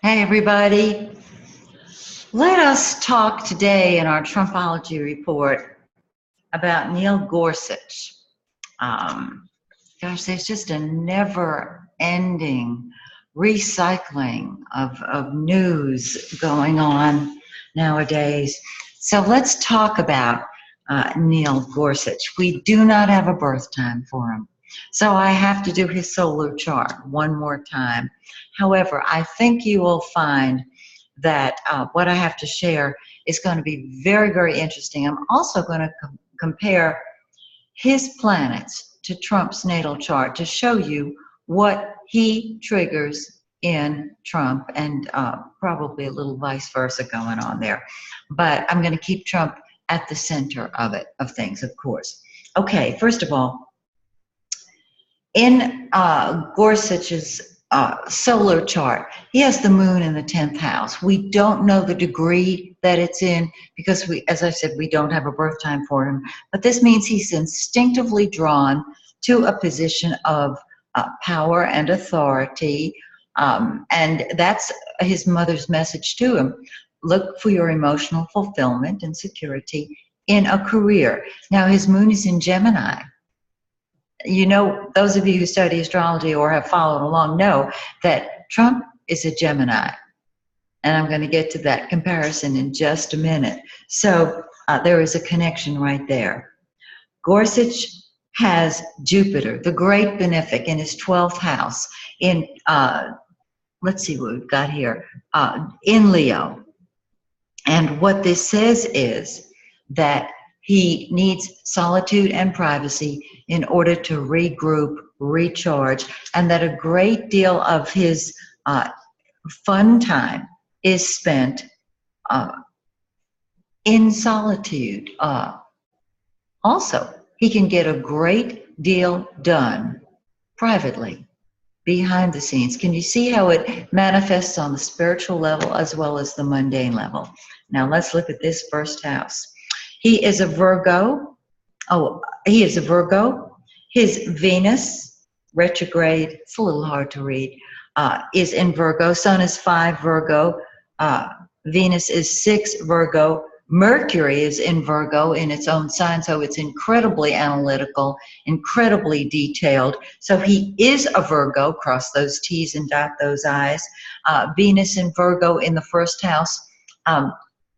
Hey, everybody. Let us talk today in our Trumpology report about Neil Gorsuch. Um, there's just a never ending recycling of news going on nowadays. So let's talk about Neil Gorsuch. We do not have a birth time for him. So I have to do his solar chart one more time. However, I think you will find that what I have to share is going to be very, very interesting. I'm also going to compare his planets to Trump's natal chart to show you what he triggers in Trump, and probably a little vice versa going on there. But I'm going to keep Trump at the center of things, of course. Okay, first of all, in Gorsuch's solar chart, he has the moon in the 10th house. We don't know the degree that it's in because as I said, we don't have a birth time for him. But this means he's instinctively drawn to a position of power and authority. And that's his mother's message to him. Look for your emotional fulfillment and security in a career. Now, his moon is in Gemini. You know, those of you who study astrology or have followed along know that Trump is a Gemini. And I'm going to get to that comparison in just a minute. So there is a connection right there. Gorsuch has Jupiter, the great benefic, in his 12th house. In, let's see what we've got here, in Leo. And what this says is that he needs solitude and privacy in order to regroup, recharge, and that a great deal of his fun time is spent in solitude. Also, he can get a great deal done privately, behind the scenes. Can you see how it manifests on the spiritual level as well as the mundane level? Now let's look at this first house. He is a Virgo. He is a Virgo. His Venus retrograde, it's a little hard to read, is in Virgo. Sun is 5 Virgo. Venus is 6 Virgo. Mercury is in Virgo in its own sign, so it's incredibly analytical, incredibly detailed. So he is a Virgo, cross those T's and dot those I's. Venus in Virgo in the first house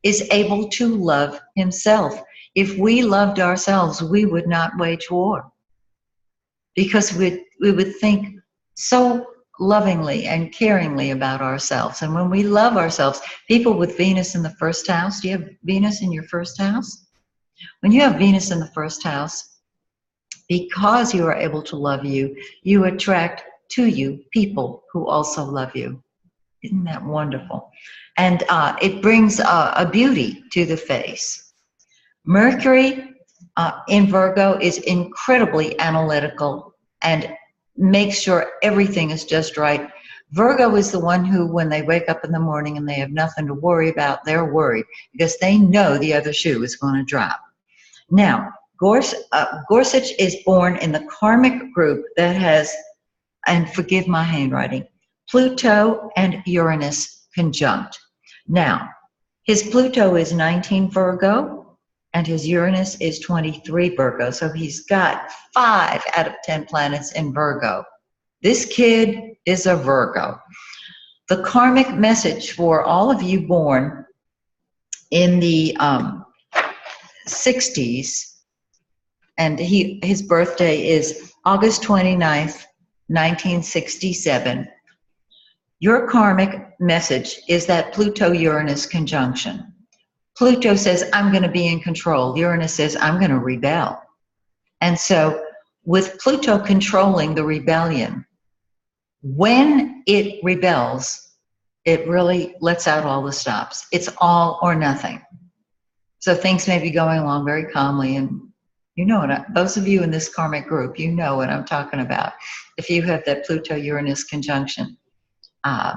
is able to love himself. If we loved ourselves, we would not wage war because we would think so lovingly and caringly about ourselves. And when we love ourselves, people with Venus in the first house, do you have Venus in your first house? When you have Venus in the first house, because you are able to love you, you attract to you people who also love you. Isn't that wonderful? And it brings a beauty to the face. Mercury in Virgo is incredibly analytical and makes sure everything is just right. Virgo is the one who, when they wake up in the morning and they have nothing to worry about, they're worried because they know the other shoe is going to drop. Now, Gorsuch is born in the karmic group that has, and forgive my handwriting, Pluto and Uranus conjunct. Now, his Pluto is 19 Virgo and his Uranus is 23 Virgo. So he's got 5 out of 10 planets in Virgo. This kid is a Virgo. The karmic message for all of you born in the 60s, and his birthday is August 29th, 1967. Your karmic message is that Pluto-Uranus conjunction. Pluto says, I'm going to be in control. Uranus says, I'm going to rebel. And so with Pluto controlling the rebellion, when it rebels, it really lets out all the stops. It's all or nothing. So things may be going along very calmly, and you know what, those of you in this karmic group, you know what I'm talking about. If you have that Pluto-Uranus conjunction.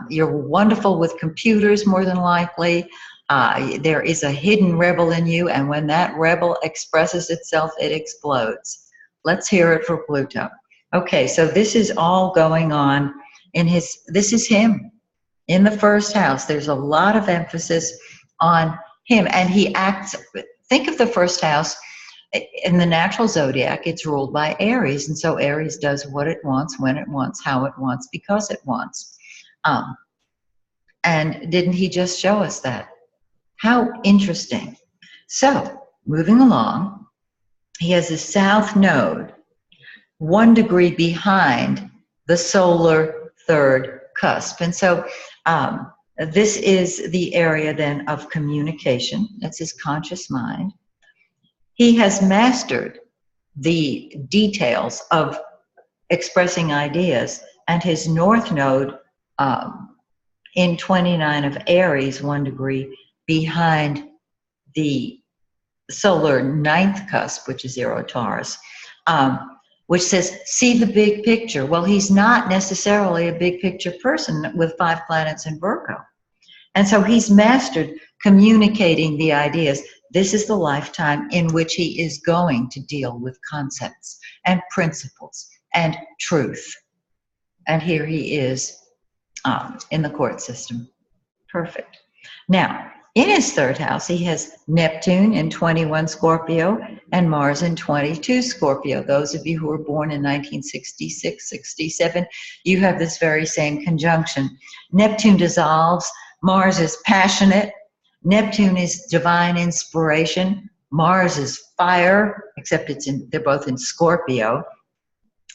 You're wonderful with computers, more than likely. There is a hidden rebel in you, and when that rebel expresses itself, it explodes. Let's hear it for Pluto. Okay, so this is all going on in this is him. in the first house, there's a lot of emphasis on him, and he acts, think of the first house in the natural zodiac, it's ruled by Aries, and so Aries does what it wants, when it wants, how it wants, because it wants. And didn't he just show us that? How interesting. So, moving along, he has a south node 1 degree behind the solar third cusp. And so this is the area then of communication. That's his conscious mind. He has mastered the details of expressing ideas, and his north node in 29 of Aries, 1 degree behind the solar ninth cusp, which is 0 Taurus, which says, see the big picture. Well, he's not necessarily a big picture person with 5 planets in Virgo. And so he's mastered communicating the ideas. This is the lifetime in which he is going to deal with concepts and principles and truth. And here he is in the court system. Perfect. Now, in his third house, he has Neptune in 21 Scorpio and Mars in 22 Scorpio. Those of you who were born in 1966, 67, you have this very same conjunction. Neptune dissolves. Mars is passionate. Neptune is divine inspiration. Mars is fire, except they're both in Scorpio.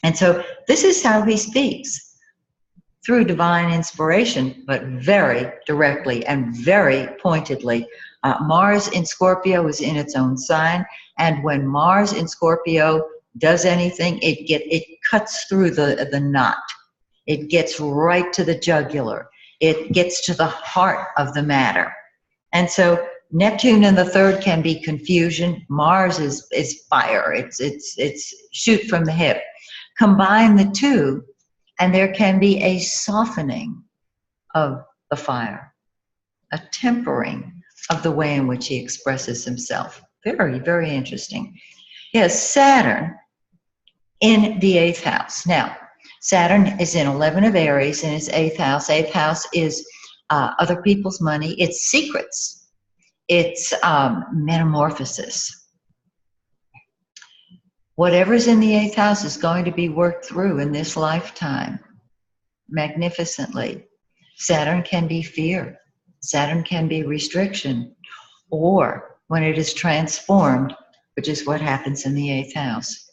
And so this is how he speaks. Through divine inspiration, but very directly and very pointedly. Mars in Scorpio is in its own sign, and when Mars in Scorpio does anything, it cuts through the knot. It gets right to the jugular. It gets to the heart of the matter. And so Neptune in the third can be confusion. Mars is fire. It's shoot from the hip. Combine the two, and there can be a softening of the fire, a tempering of the way in which he expresses himself. Very, very interesting. He has Saturn in the 8th house. Now, Saturn is in 11 of Aries in his 8th house. 8th house is other people's money. It's secrets. It's metamorphosis. Whatever's in the 8th house is going to be worked through in this lifetime magnificently. Saturn can be fear. Saturn can be restriction. Or when it is transformed, which is what happens in the 8th house,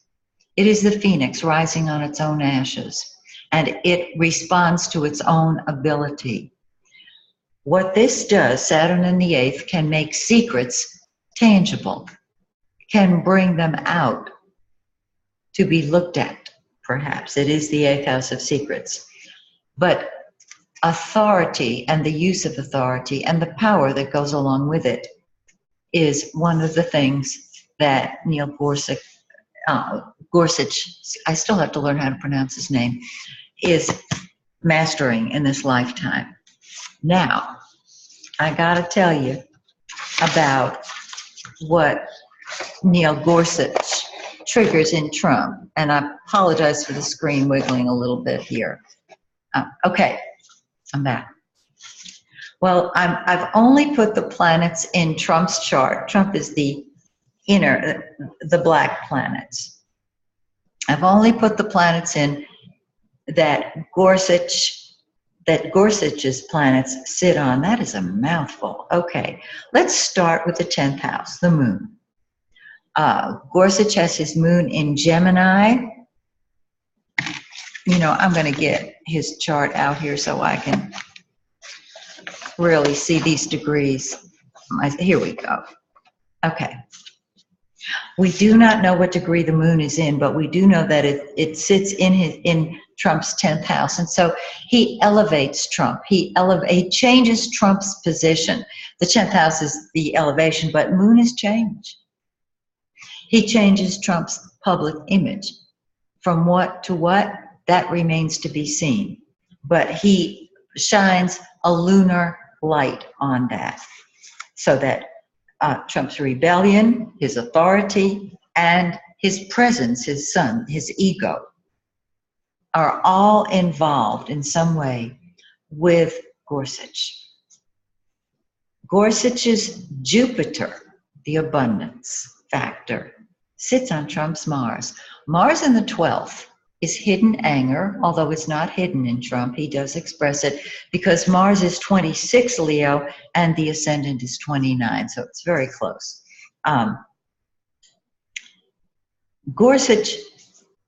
it is the phoenix rising on its own ashes, and it responds to its own ability. What this does, Saturn in the 8th, can make secrets tangible, can bring them out to be looked at, perhaps. It is the 8th house of secrets. But authority and the use of authority and the power that goes along with it is one of the things that Neil Gorsuch, I still have to learn how to pronounce his name, is mastering in this lifetime. Now, I gotta tell you about what Neil Gorsuch triggers in Trump, and I apologize for the screen wiggling a little bit here. Okay, I'm back. Well, I've only put the planets in Trump's chart. Trump is the black planets. I've only put the planets in that Gorsuch's planets sit on. That is a mouthful. Okay, let's start with the 10th house, the moon. Gorsuch has his moon in Gemini. You know, I'm going to get his chart out here so I can really see these degrees. Here we go. Okay. We do not know what degree the moon is in, but we do know that it sits in Trump's 10th house. And so he elevates Trump. He changes Trump's position. The 10th house is the elevation, but moon is change. He changes Trump's public image. From what to what, that remains to be seen. But he shines a lunar light on that, so that Trump's rebellion, his authority, and his presence, his son, his ego, are all involved in some way with Gorsuch. Gorsuch's Jupiter, the abundance factor, sits on Trump's Mars. Mars in the 12th is hidden anger, although it's not hidden in Trump. He does express it because Mars is 26 Leo and the ascendant is 29, so it's very close. Gorsuch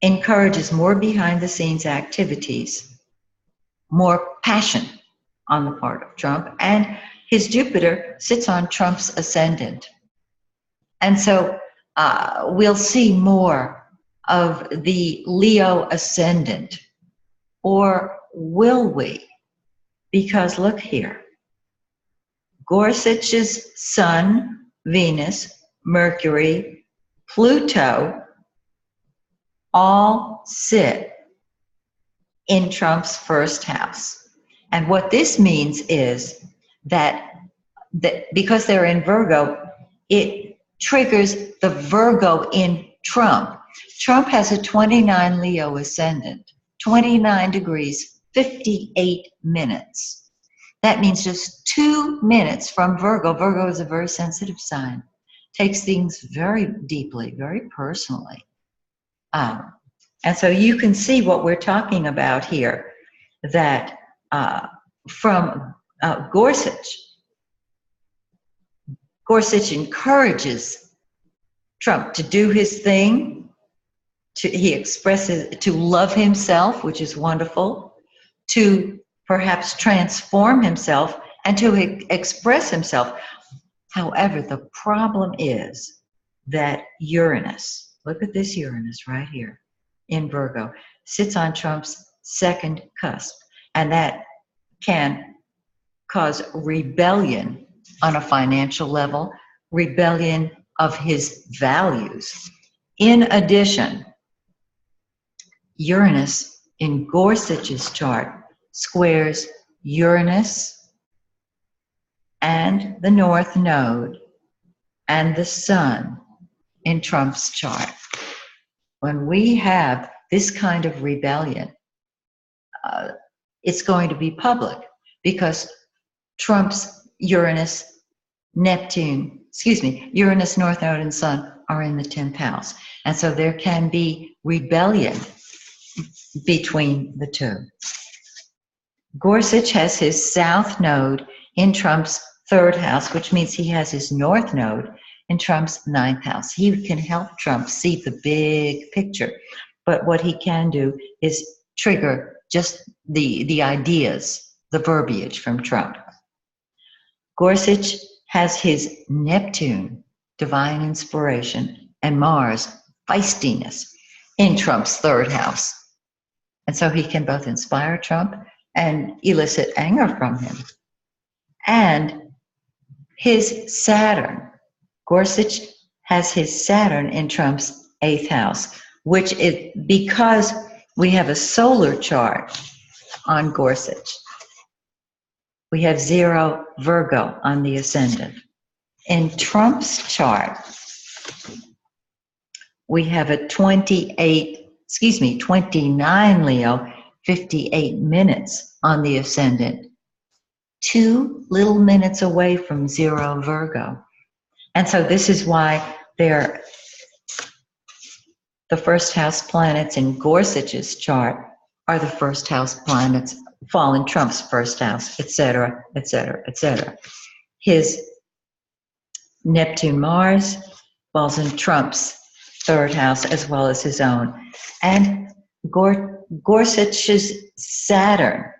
encourages more behind-the-scenes activities, more passion on the part of Trump, and his Jupiter sits on Trump's ascendant. And so we'll see more of the Leo ascendant, or will we? Because look here, Gorsuch's Sun, Venus, Mercury, Pluto all sit in Trump's first house. And what this means is that because they're in Virgo, it triggers the Virgo in Trump. Trump has a 29 Leo ascendant, 29 degrees, 58 minutes. That means just 2 minutes from Virgo. Virgo is a very sensitive sign, takes things very deeply, very personally. And so you can see what we're talking about here, that from Gorsuch encourages Trump to do his thing. He expresses to love himself, which is wonderful, to perhaps transform himself and to express himself. However, the problem is that Uranus, look at this Uranus right here in Virgo, sits on Trump's second cusp, and that can cause rebellion on a financial level, rebellion of his values. In addition, Uranus in Gorsuch's chart squares Uranus and the North Node and the Sun in Trump's chart. When we have this kind of rebellion, it's going to be public because Trump's Uranus, Uranus, North Node, and Sun are in the 10th house. And so there can be rebellion between the two. Gorsuch has his South Node in Trump's 3rd house, which means he has his North Node in Trump's 9th house. He can help Trump see the big picture, but what he can do is trigger just the ideas, the verbiage from Trump. Gorsuch has his Neptune, divine inspiration, and Mars, feistiness, in Trump's 3rd house. And so he can both inspire Trump and elicit anger from him. And his Saturn, Gorsuch has his Saturn in Trump's 8th house, which is because we have a solar chart on Gorsuch. We have 0 Virgo on the ascendant. In Trump's chart, we have a 29 Leo, 58 minutes on the ascendant, 2 little minutes away from 0 Virgo. And so this is why the first house planets in Gorsuch's chart are the first house planets, fall in Trump's first house, etc., etc., etc. His Neptune Mars falls in Trump's 3rd house as well as his own. And Gorsuch's Saturn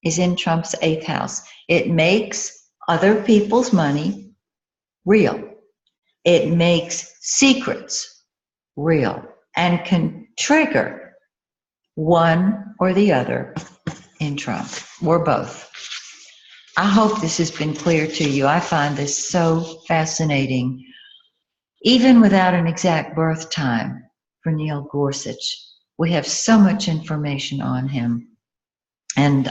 is in Trump's 8th house. It makes other people's money real. It makes secrets real and can trigger one or the other in Trump, or both. I hope this has been clear to you. I find this so fascinating, even without an exact birth time for Neil Gorsuch. We have so much information on him. And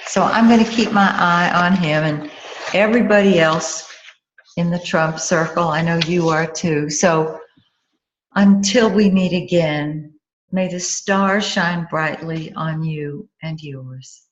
so I'm going to keep my eye on him and everybody else in the Trump circle. I know you are too. So until we meet again, may the stars shine brightly on you and yours.